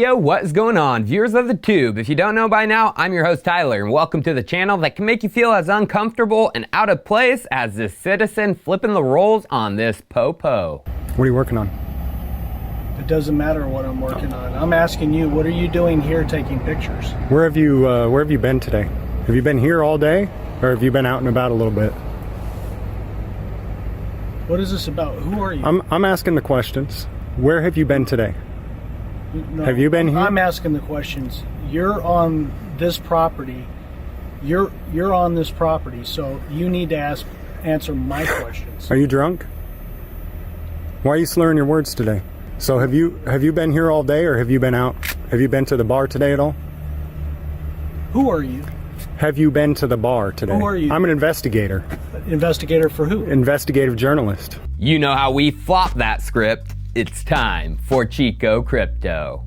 Yo, what is going on, viewers of the tube? If you don't know by now, I'm your host Tyler, and welcome to the channel that can make you feel as uncomfortable and out of place as this citizen flipping the rolls on this po-po. What are you working on? It doesn't matter what I'm working on. I'm asking you, what are you doing here taking pictures? Where have you been today? Have you been here all day, or have you been out and about a little bit? What is this about? Who are you? I'm asking the questions. Where have you been today? No, have you been here? I'm asking the questions. You're on this property. You're on this property, so you need to answer my questions. Are you drunk? Why are you slurring your words today? So have you been here all day, or have you been out? Have you been to the bar today at all? Who are you? Have you been to the bar today? Who are you? I'm an investigator. Investigator for who? Investigative journalist. You know how we flop that script. It's time for Chico Crypto.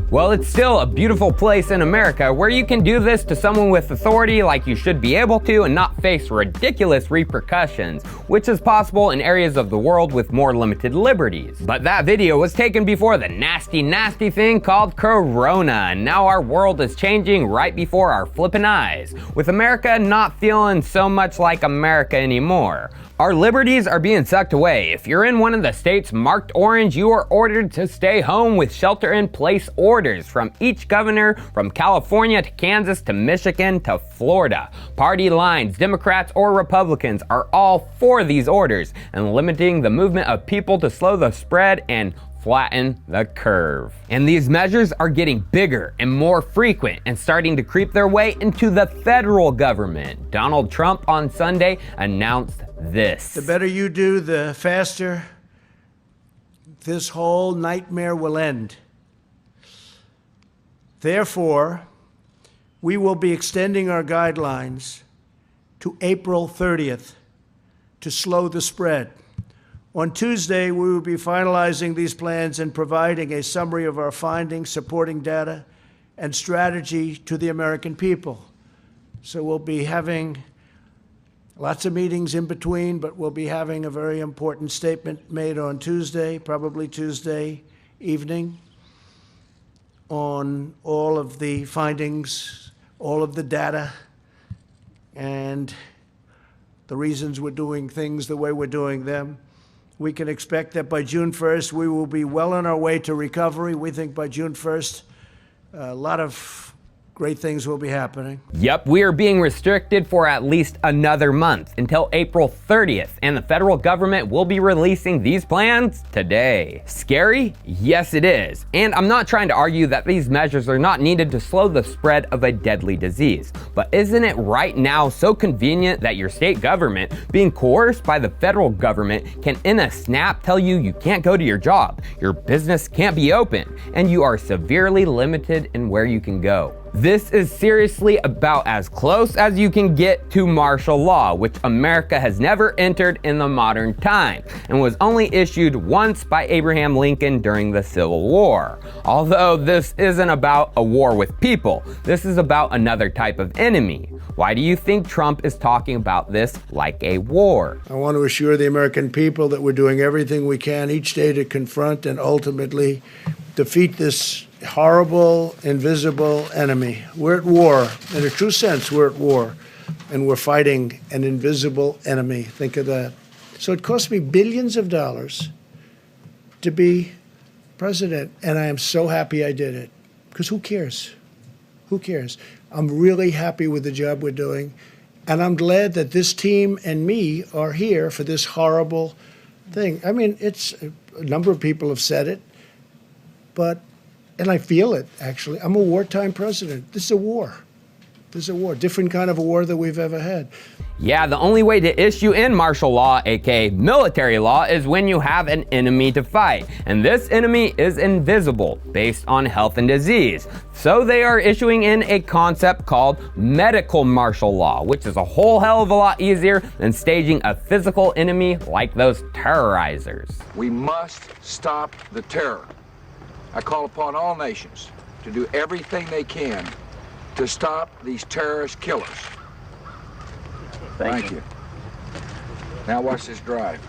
Well, it's still a beautiful place in America where you can do this to someone with authority like you should be able to and not face ridiculous repercussions, which is possible in areas of the world with more limited liberties. But that video was taken before the nasty thing called Corona, and now our world is changing right before our flippin' eyes, with America not feeling so much like America anymore. Our liberties are being sucked away. If you're in one of the states marked orange, you are ordered to stay home with shelter-in-place orders from each governor, from California to Kansas to Michigan to Florida. Party lines, Democrats or Republicans, are all for these orders and limiting the movement of people to slow the spread and flatten the curve. And these measures are getting bigger and more frequent and starting to creep their way into the federal government. Donald Trump on Sunday announced this. The better you do, the faster this whole nightmare will end. Therefore, we will be extending our guidelines to April 30th to slow the spread. On Tuesday, we will be finalizing these plans and providing a summary of our findings, supporting data, and strategy to the American people. So we'll be having lots of meetings in between, but we'll be having a very important statement made on Tuesday, probably Tuesday evening, on all of the findings, all of the data, and the reasons we're doing things the way we're doing them. We can expect that by June 1st, we will be well on our way to recovery. We think by June 1st, a lot of great things will be happening. Yep, we are being restricted for at least another month until April 30th, and the federal government will be releasing these plans today. Scary? Yes, it is. And I'm not trying to argue that these measures are not needed to slow the spread of a deadly disease. But isn't it right now so convenient that your state government, being coerced by the federal government, can in a snap tell you you can't go to your job, your business can't be open, and you are severely limited in where you can go? This is seriously about as close as you can get to martial law, which America has never entered in the modern time, and was only issued once by Abraham Lincoln during the Civil War. Although this isn't about a war with people, this is about another type of enemy. Why do you think Trump is talking about this like a war? I want to assure the American people that we're doing everything we can each day to confront and ultimately defeat this horrible, invisible enemy. We're at war. In a true sense, we're at war. And we're fighting an invisible enemy. Think of that. So it cost me billions of dollars to be president. And I am so happy I did it. Because who cares? Who cares? I'm really happy with the job we're doing. And I'm glad that this team and me are here for this horrible thing. I mean, it's a number of people have said it. And I feel it, actually. I'm a wartime president. This is a war. This is a war. Different kind of a war than we've ever had. Yeah, the only way to issue in martial law, aka military law, is when you have an enemy to fight. And this enemy is invisible, based on health and disease. So they are issuing in a concept called medical martial law, which is a whole hell of a lot easier than staging a physical enemy like those terrorizers. We must stop the terror. I call upon all nations to do everything they can to stop these terrorist killers. Thank you. Now watch this drive.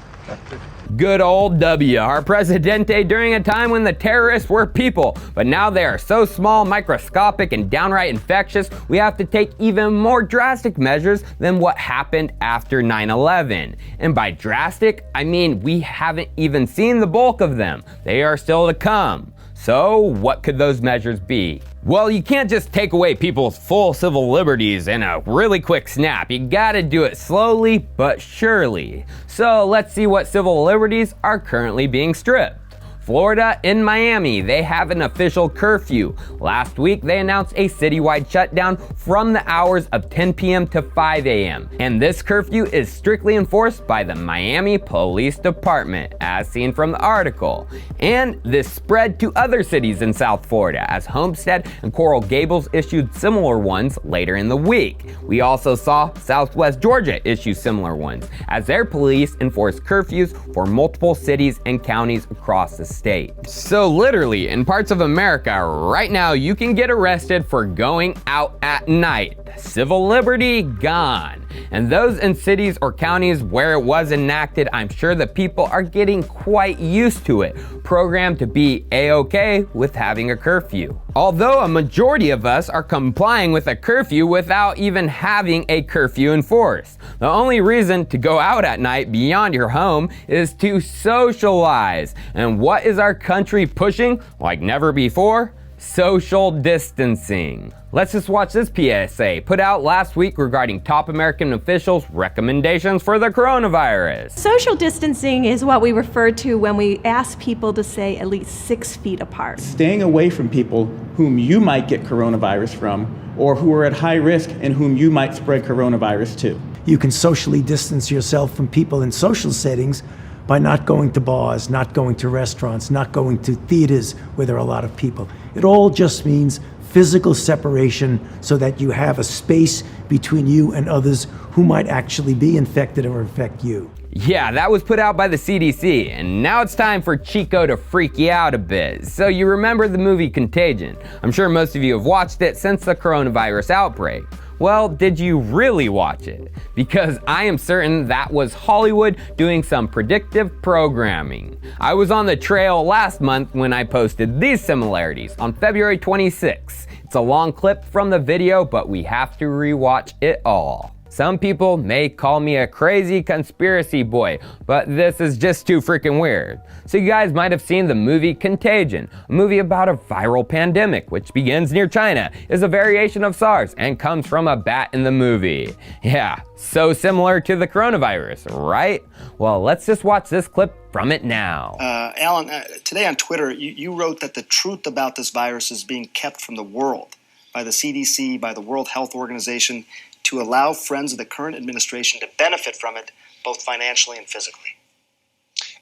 Good old W, our presidente during a time when the terrorists were people, but now they are so small, microscopic, and downright infectious, we have to take even more drastic measures than what happened after 9/11. And by drastic, I mean we haven't even seen the bulk of them. They are still to come. So what could those measures be? Well, you can't just take away people's full civil liberties in a really quick snap. You gotta do it slowly but surely. So let's see what civil liberties are currently being stripped. Florida and Miami, they have an official curfew. Last week, they announced a citywide shutdown from the hours of 10 p.m. to 5 a.m. And this curfew is strictly enforced by the Miami Police Department, as seen from the article. And this spread to other cities in South Florida, as Homestead and Coral Gables issued similar ones later in the week. We also saw Southwest Georgia issue similar ones, as their police enforced curfews for multiple cities and counties across the state. So literally, in parts of America right now, you can get arrested for going out at night. Civil liberty gone. And those in cities or counties where it was enacted, I'm sure the people are getting quite used to it, programmed to be a-okay with having a curfew. Although a majority of us are complying with a curfew without even having a curfew enforced. The only reason to go out at night beyond your home is to socialize. And what is our country pushing like never before? Social distancing. Let's just watch this PSA put out last week regarding top American officials' recommendations for the coronavirus. Social distancing is what we refer to when we ask people to stay at least 6 feet apart. Staying away from people whom you might get coronavirus from, or who are at high risk and whom you might spread coronavirus to. You can socially distance yourself from people in social settings by not going to bars, not going to restaurants, not going to theaters where there are a lot of people. It all just means physical separation so that you have a space between you and others who might actually be infected or infect you. Yeah, that was put out by the CDC, and now it's time for Chico to freak you out a bit. So you remember the movie Contagion? I'm sure most of you have watched it since the coronavirus outbreak. Well, did you really watch it? Because I am certain that was Hollywood doing some predictive programming. I was on the trail last month when I posted these similarities on February 26th. It's a long clip from the video, but we have to rewatch it all. Some people may call me a crazy conspiracy boy, but this is just too freaking weird. So you guys might have seen the movie Contagion, a movie about a viral pandemic which begins near China, is a variation of SARS, and comes from a bat in the movie. Yeah, so similar to the coronavirus, right? Well, let's just watch this clip from it now. Alan, today on Twitter, you wrote that the truth about this virus is being kept from the world by the CDC, by the World Health Organization, to allow friends of the current administration to benefit from it, both financially and physically.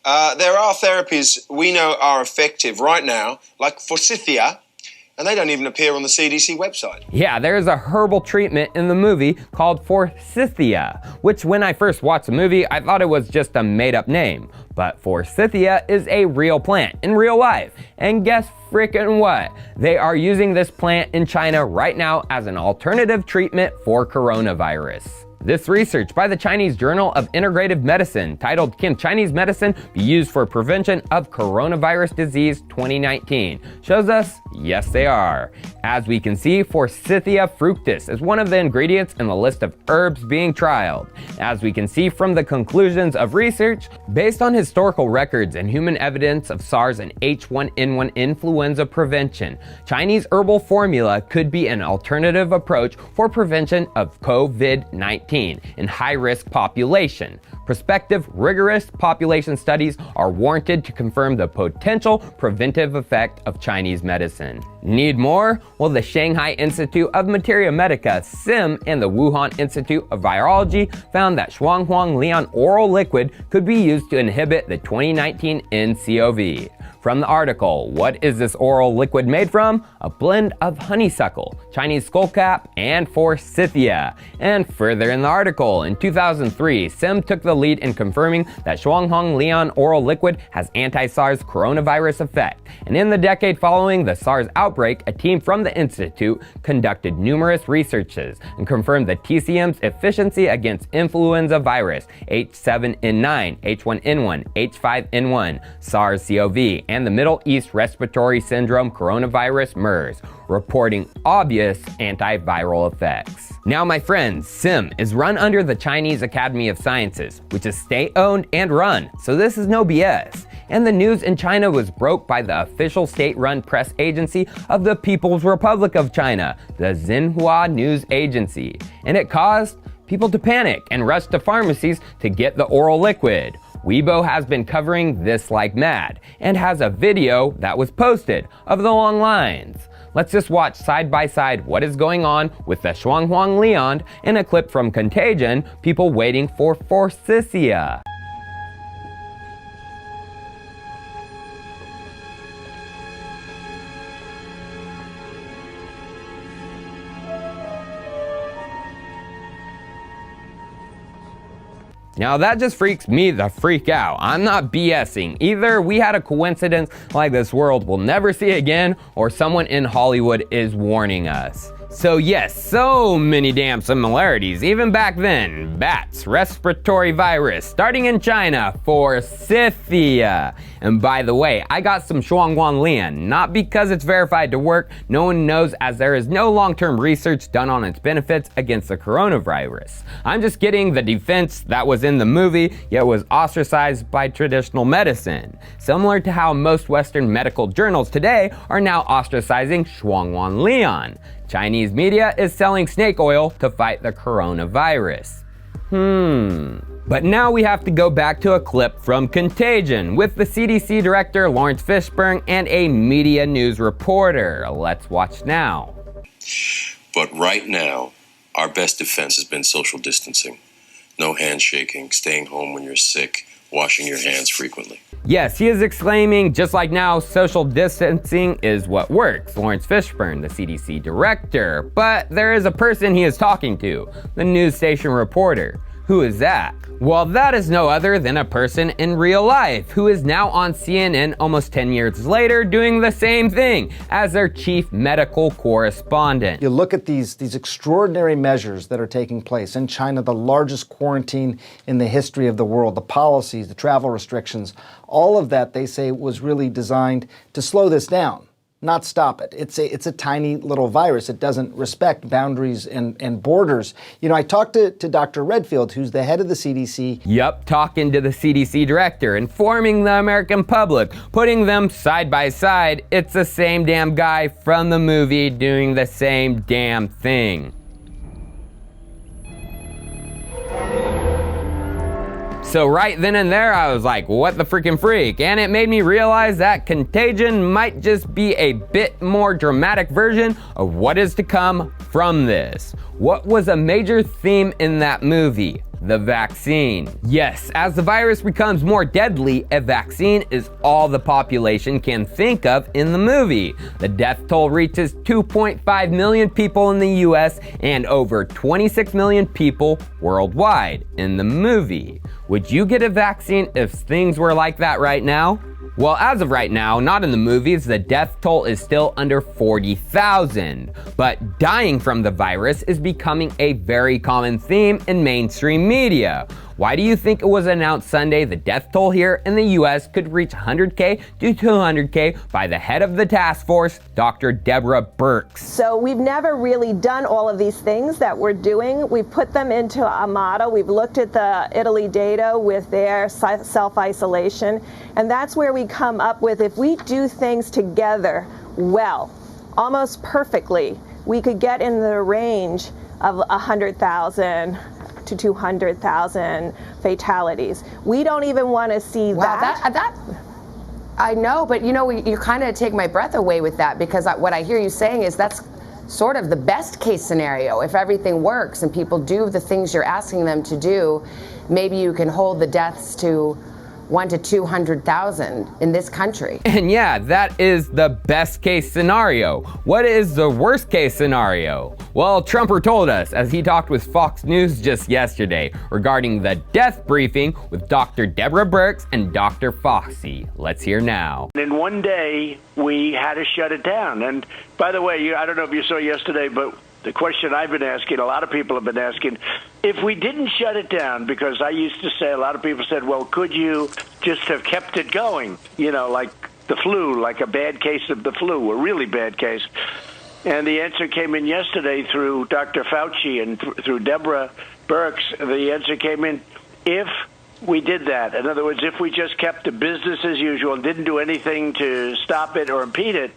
There are therapies we know are effective right now, like forsythia, and they don't even appear on the CDC website. Yeah, there's a herbal treatment in the movie called forsythia, which when I first watched the movie, I thought it was just a made-up name. But forsythia is a real plant in real life. And guess frickin' what? They are using this plant in China right now as an alternative treatment for coronavirus. This research by the Chinese Journal of Integrative Medicine, titled Can Chinese Medicine Be Used for Prevention of Coronavirus Disease 2019, shows us yes they are. As we can see, Forsythia fructis is one of the ingredients in the list of herbs being trialed. As we can see from the conclusions of research, based on historical records and human evidence of SARS and H1N1 influenza prevention, Chinese herbal formula could be an alternative approach for prevention of COVID-19 in high-risk population. Prospective, rigorous population studies are warranted to confirm the potential preventive effect of Chinese medicine. Need more? Well, the Shanghai Institute of Materia Medica, SIM, and the Wuhan Institute of Virology found that Shuanghuang Lian oral liquid could be used to inhibit the 2019 nCoV. From the article, what is this oral liquid made from? A blend of honeysuckle, Chinese skullcap, and forsythia. And further in the article, in 2003, Sim took the lead in confirming that Shuanghong-Lian oral liquid has anti-SARS coronavirus effect. And in the decade following the SARS outbreak, a team from the institute conducted numerous researches and confirmed the TCM's efficiency against influenza virus H7N9, H1N1, H5N1, SARS-CoV, and the Middle East Respiratory Syndrome coronavirus MERS, reporting obvious antiviral effects. Now, my friends, SIM is run under the Chinese Academy of Sciences, which is state-owned and run, so this is no BS. And the news in China was broke by the official state-run press agency of the People's Republic of China, the Xinhua News Agency, and it caused people to panic and rush to pharmacies to get the oral liquid. Weibo has been covering this like mad and has a video that was posted of the long lines. Let's just watch side by side what is going on with the Shuanghong-Lian and a clip from Contagion, people waiting for forsythia. Now that just freaks me the freak out. I'm not BSing. Either we had a coincidence like this world will never see again, or someone in Hollywood is warning us. So yes, so many damn similarities. Even back then, bats, respiratory virus, starting in China, forsythia. And by the way, I got some Shuanghong-Lian, not because it's verified to work, no one knows, as there is no long-term research done on its benefits against the coronavirus. I'm just getting the defense that was in the movie, yet was ostracized by traditional medicine. Similar to how most Western medical journals today are now ostracizing Shuanghong-Lian. Chinese media is selling snake oil to fight the coronavirus. But now we have to go back to a clip from Contagion with the CDC director Lawrence Fishburne and a media news reporter. Let's watch now. But right now, our best defense has been social distancing. No handshaking, staying home when you're sick, washing your hands frequently. Yes, he is exclaiming, just like now, social distancing is what works. Lawrence Fishburne, the CDC director. But there is a person he is talking to, the news station reporter. Who is that? Well, that is no other than a person in real life who is now on CNN almost 10 years later doing the same thing as their chief medical correspondent. You look at these extraordinary measures that are taking place in China, the largest quarantine in the history of the world, the policies, the travel restrictions, all of that, they say, was really designed to slow this down, not stop it. It's a tiny little virus. It doesn't respect boundaries and borders. You know, I talked to Dr. Redfield, who's the head of the CDC. Yup, talking to the CDC director, informing the American public, putting them side by side. It's the same damn guy from the movie doing the same damn thing. So right then and there, I was like, what the freaking freak? And it made me realize that Contagion might just be a bit more dramatic version of what is to come from this. What was a major theme in that movie? The vaccine. Yes, as the virus becomes more deadly, a vaccine is all the population can think of in the movie. The death toll reaches 2.5 million people in the US and over 26 million people worldwide in the movie. Would you get a vaccine if things were like that right now? Well, as of right now, not in the movies, the death toll is still under 40,000. But dying from the virus is becoming a very common theme in mainstream media. Why do you think it was announced Sunday the death toll here in the US could reach 100K to 200K by the head of the task force, Dr. Deborah Birx? So we've never really done all of these things that we're doing. We've put them into a model. We've looked at the Italy data with their self-isolation, and that's where we come up with, if we do things together well, almost perfectly, we could get in the range of 100,000 to 200,000 fatalities. We don't even want to see that. I know, but you know, you kind of take my breath away with that, because what I hear you saying is that's sort of the best case scenario. If everything works and people do the things you're asking them to do, maybe you can hold the deaths to 1 to 200,000 in this country. And yeah, that is the best case scenario. What is the worst case scenario? Well, Trumper told us as he talked with Fox News just yesterday regarding the death briefing with Dr. Deborah Birx and Dr. Fauci. Let's hear now. In one day, we had to shut it down. And by the way, I don't know if you saw yesterday, but the question I've been asking, a lot of people have been asking, if we didn't shut it down, because I used to say, a lot of people said, well, could you just have kept it going? You know, like the flu, like a bad case of the flu, a really bad case. And the answer came in yesterday through Dr. Fauci and through Deborah Birx. The answer came in, if we did that. In other words, if we just kept the business as usual and didn't do anything to stop it or impede it,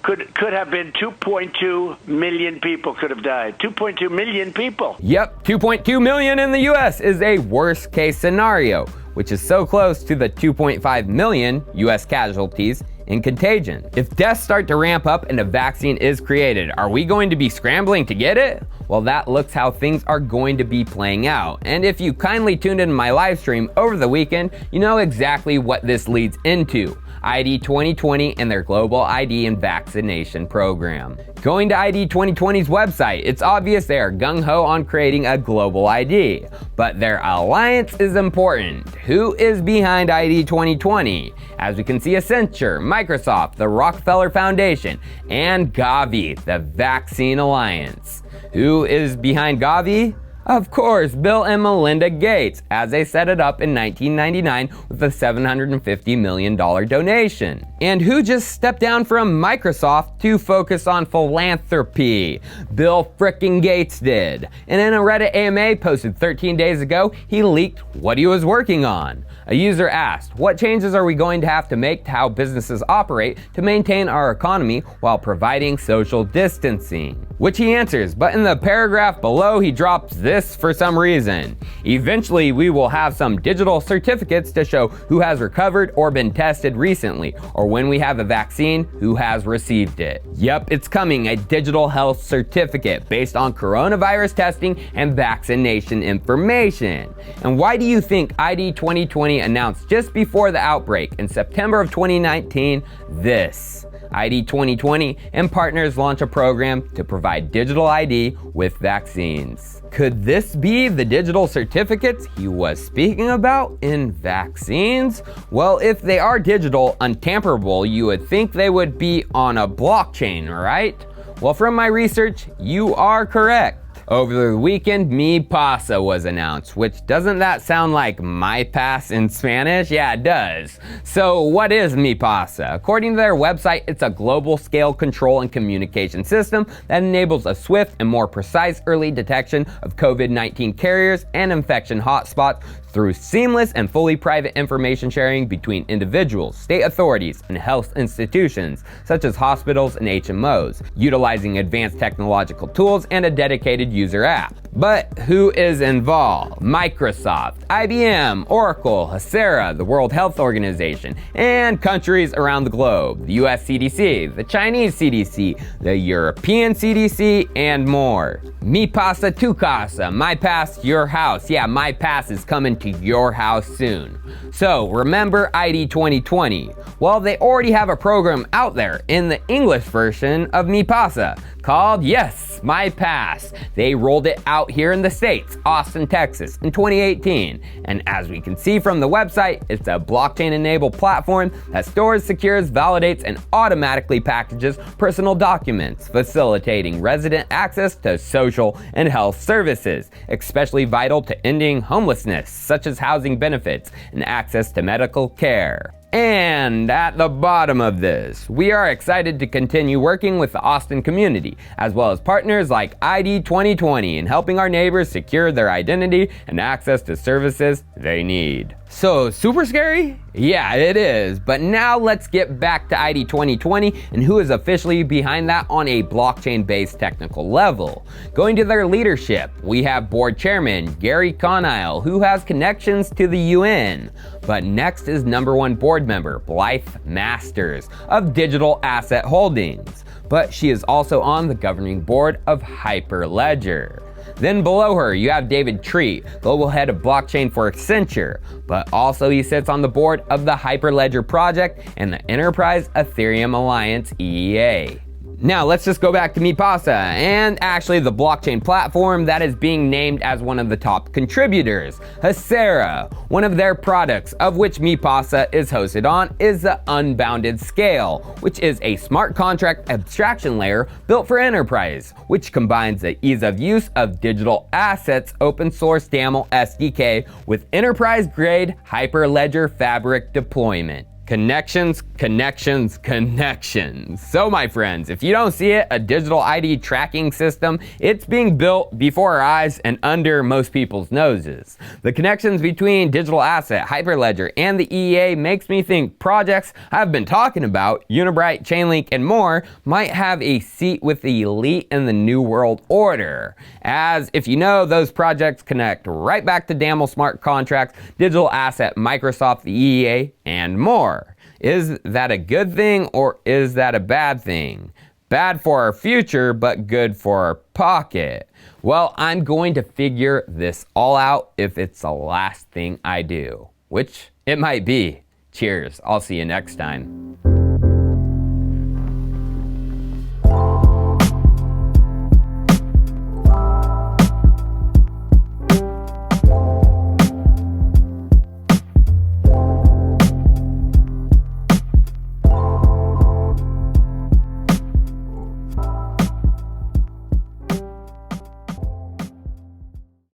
could have been 2.2 million people could have died. 2.2 million people. Yep, 2.2 million in the US is a worst case scenario, which is so close to the 2.5 million US casualties in Contagion. If deaths start to ramp up and a vaccine is created, are we going to be scrambling to get it? Well, that looks how things are going to be playing out. And if you kindly tuned in my live stream over the weekend, you know exactly what this leads into. ID2020 and their global ID and vaccination program. Going to ID2020's website, it's obvious they are gung-ho on creating a global ID, but their alliance is important. Who is behind ID2020? As we can see, Accenture, Microsoft, the Rockefeller Foundation, and Gavi, the Vaccine Alliance. Who is behind Gavi? Of course, Bill and Melinda Gates, as they set it up in 1999 with a $750 million donation. And who just stepped down from Microsoft to focus on philanthropy? Bill frickin' Gates did. And in a Reddit AMA posted 13 days ago, he leaked what he was working on. A user asked, what changes are we going to have to make to how businesses operate to maintain our economy while providing social distancing? Which he answers, but in the paragraph below he drops this for some reason. Eventually we will have some digital certificates to show who has recovered or been tested recently, or when we have a vaccine, who has received it. Yep, it's coming, a digital health certificate based on coronavirus testing and vaccination information. And why do you think ID2020 announced just before the outbreak in September of 2019 this? ID2020 and partners launch a program to provide digital ID with vaccines. Could this be the digital certificates he was speaking about in vaccines? Well, if they are digital, untamperable, you would think they would be on a blockchain, right? Well, from my research, you are correct. Over the weekend, MiPasa was announced, which doesn't that sound like MyPass in Spanish? Yeah, it does. So what is MiPasa? According to their website, it's a global scale control and communication system that enables a swift and more precise early detection of COVID-19 carriers and infection hotspots through seamless and fully private information sharing between individuals, state authorities, and health institutions, such as hospitals and HMOs, utilizing advanced technological tools and a dedicated user app. But who is involved? Microsoft, IBM, Oracle, Hasera, the World Health Organization, and countries around the globe, the US CDC, the Chinese CDC, the European CDC, and more. MiPasa tu casa, MyPass your house. Yeah, MyPass is coming to your house soon. So remember ID2020? Well, they already have a program out there in the English version of MiPasa called, yes, MyPass. They rolled it out here in the States, Austin, Texas, in 2018. And as we can see from the website, it's a blockchain-enabled platform that stores, secures, validates, and automatically packages personal documents, facilitating resident access to social and health services, especially vital to ending homelessness, such as housing benefits and access to medical care. And at the bottom of this, we are excited to continue working with the Austin community, as well as partners like ID2020 in helping our neighbors secure their identity and access to services they need. So, super scary? Yeah, it is. But now let's get back to ID2020 and who is officially behind that on a blockchain-based technical level. Going to their leadership, we have board chairman Gary Conile, who has connections to the UN. But next is #1 board member Blythe Masters of Digital Asset Holdings. But she is also on the governing board of Hyperledger. Then below her, you have David Treat, global head of blockchain for Accenture, but also he sits on the board of the Hyperledger project and the Enterprise Ethereum Alliance EEA. Now let's just go back to MiPasa, and actually the blockchain platform that is being named as one of the top contributors, Hasera. One of their products, of which MiPasa is hosted on, is the Unbounded Scale, which is a smart contract abstraction layer built for enterprise, which combines the ease of use of digital assets open source YAML SDK with enterprise-grade Hyperledger Fabric deployment. Connections, connections, connections. So my friends, if you don't see it, a digital ID tracking system, it's being built before our eyes and under most people's noses. The connections between digital asset, Hyperledger, and the EEA makes me think projects I've been talking about, Unibright, Chainlink, and more, might have a seat with the elite in the New World Order. As, if you know, those projects connect right back to DAML smart contracts, digital asset, Microsoft, the EEA, and more. Is that a good thing or is that a bad thing? Bad for our future, but good for our pocket. Well, I'm going to figure this all out if it's the last thing I do, which it might be. Cheers, I'll see you next time.